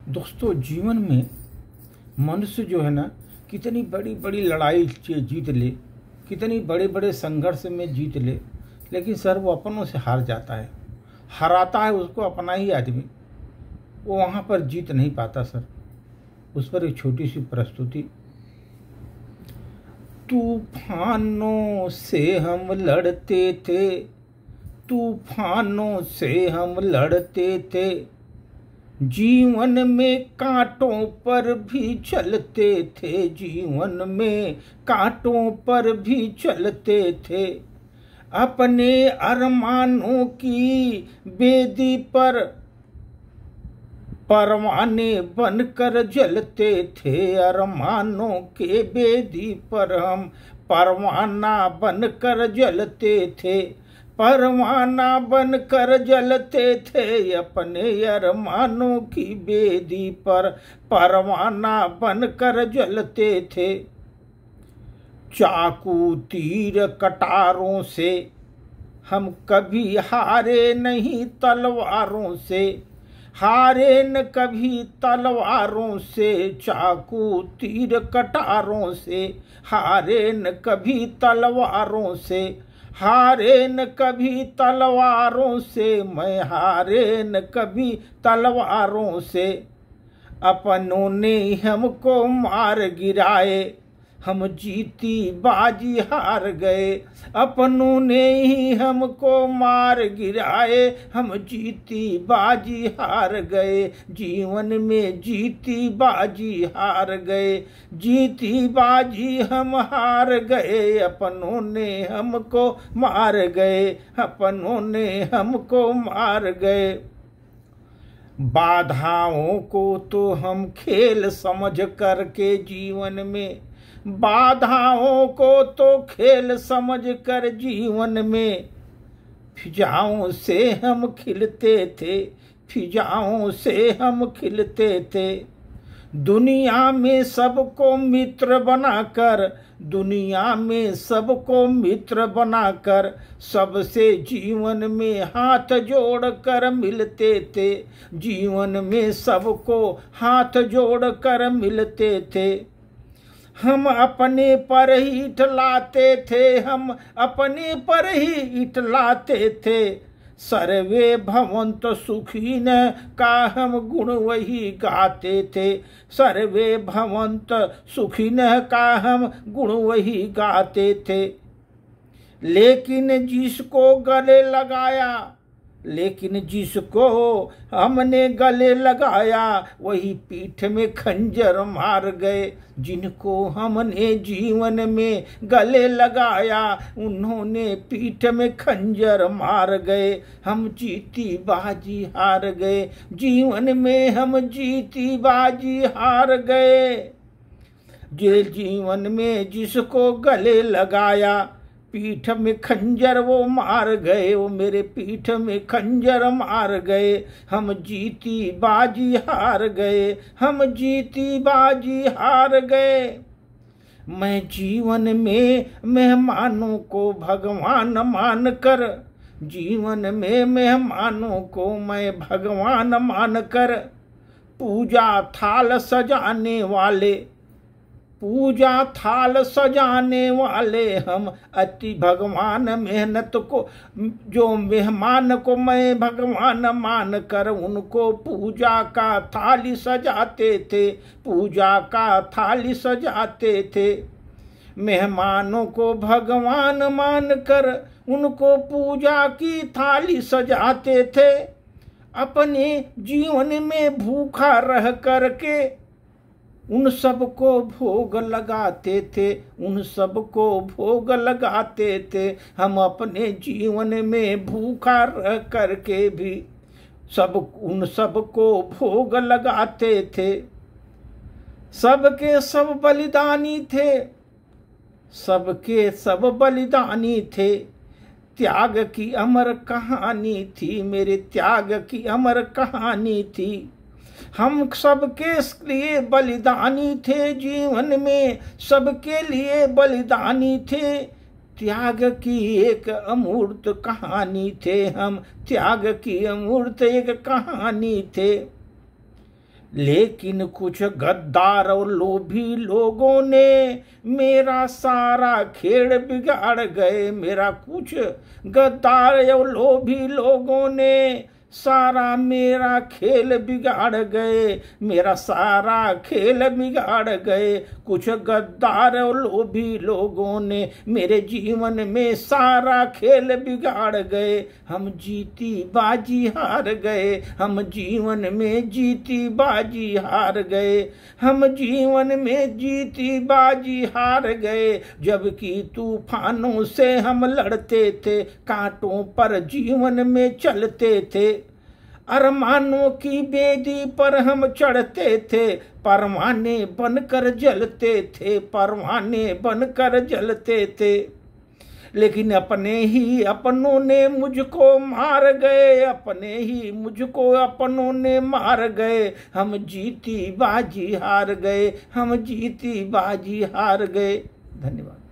दोस्तों, जीवन में मनुष्य जो है ना, कितनी बड़ी बड़ी लड़ाई जीत ले, कितनी बड़े बड़े संघर्ष में जीत ले, लेकिन सर वो अपनों से हार जाता है। हराता है उसको अपना ही आदमी, वो वहाँ पर जीत नहीं पाता सर। उस पर एक छोटी सी प्रस्तुति। तूफानों से हम लड़ते थे, तूफानों से हम लड़ते थे, जीवन में कांटों पर भी चलते थे, जीवन में कांटों पर भी चलते थे, अपने अरमानों की बेदी पर परवाने बनकर जलते थे, अरमानों के बेदी पर हम परवाना बनकर जलते थे, परवाना बनकर जलते थे, अपने अरमानों की बेदी पर परवाना बनकर जलते थे। चाकू तीर कटारों से हम कभी हारे नहीं, तलवारों से हारे न कभी तलवारों से, चाकू तीर कटारों से हारे न कभी तलवारों से, हारे न कभी तलवारों से, मैं हारे न कभी तलवारों से। अपनों ने हमको मार गिराए, हम जीती बाजी हार गए, अपनों ने ही हमको मार गिराए, हम जीती बाजी हार गए, जीवन में जीती बाजी हार गए, जीती बाजी हम हार गए, अपनों ने हमको मार गए, अपनों ने हमको मार गए। बाधाओं को तो हम खेल समझ करके जीवन में, बाधाओं को तो खेल समझ कर जीवन में, फिजाओं से हम खिलते थे, फिजाओं से हम खिलते थे, दुनिया में सबको मित्र बनाकर, दुनिया में सबको मित्र बनाकर, सबसे जीवन में हाथ जोड़ कर मिलते थे, जीवन में सबको हाथ जोड़ कर मिलते थे। हम अपने पर ही इठलाते थे, हम अपने पर ही इठलाते थे, सर्वे भवन्तु सुखिनः का हम गुण वही गाते थे, सर्वे भवन्तु सुखिनः का हम गुण वही गाते थे। लेकिन जिसको गले लगाया, लेकिन जिसको हमने गले लगाया, वही पीठ में खंजर मार गए, जिनको हमने जीवन में गले लगाया, उन्होंने पीठ में खंजर मार गए, हम जीती बाजी हार गए, जीवन में हम जीती बाजी हार गए। जे जीवन में जिसको गले लगाया, पीठ में खंजर वो मार गए, वो मेरे पीठ में खंजर मार गए, हम जीती बाजी हार गए, हम जीती बाजी हार गए। मैं जीवन में मेहमानों को भगवान मानकर, जीवन में मेहमानों को मैं भगवान मानकर, पूजा थाल सजाने वाले, पूजा थाल सजाने वाले हम अति भगवान, मेहनत को जो मेहमान को मैं भगवान मान कर, उनको पूजा का थाली सजाते थे, पूजा का थाली सजाते थे। मेहमानों को भगवान मान कर उनको पूजा की थाली सजाते थे, अपने जीवन में भूखा रह करके उन सबको भोग लगाते थे, उन सबको भोग लगाते थे। हम अपने जीवन में भूखा रह करके भी उन सबको भोग लगाते थे। सबके सब बलिदानी थे, सबके सब बलिदानी थे, त्याग की अमर कहानी थी, मेरे त्याग की अमर कहानी थी। हम सबके लिए बलिदानी थे, जीवन में सबके लिए बलिदानी थे, त्याग की एक अमूर्त कहानी थे हम, त्याग की अमूर्त एक कहानी थे। लेकिन कुछ गद्दार और लोभी लोगों ने मेरा सारा खेल बिगाड़ गए। मेरा कुछ गद्दार और लोभी लोगों ने सारा मेरा खेल बिगाड़ गए, मेरा सारा खेल बिगाड़ गए। कुछ गद्दार और लोभी लोगों ने मेरे जीवन में सारा खेल बिगाड़ गए। हम जीती बाजी हार गए, हम जीवन में जीती बाजी हार गए, हम जीवन में जीती बाजी हार गए। जबकि तूफानों से हम लड़ते थे, कांटों पर जीवन में चलते थे। अरमानों की बेदी पर हम चढ़ते थे, परवाने बनकर जलते थे, परवाने बनकर जलते थे। लेकिन अपने ही अपनों ने मुझको मार गए, अपने ही मुझको अपनों ने मार गए। हम जीती बाजी हार गए, हम जीती बाजी हार गए। धन्यवाद।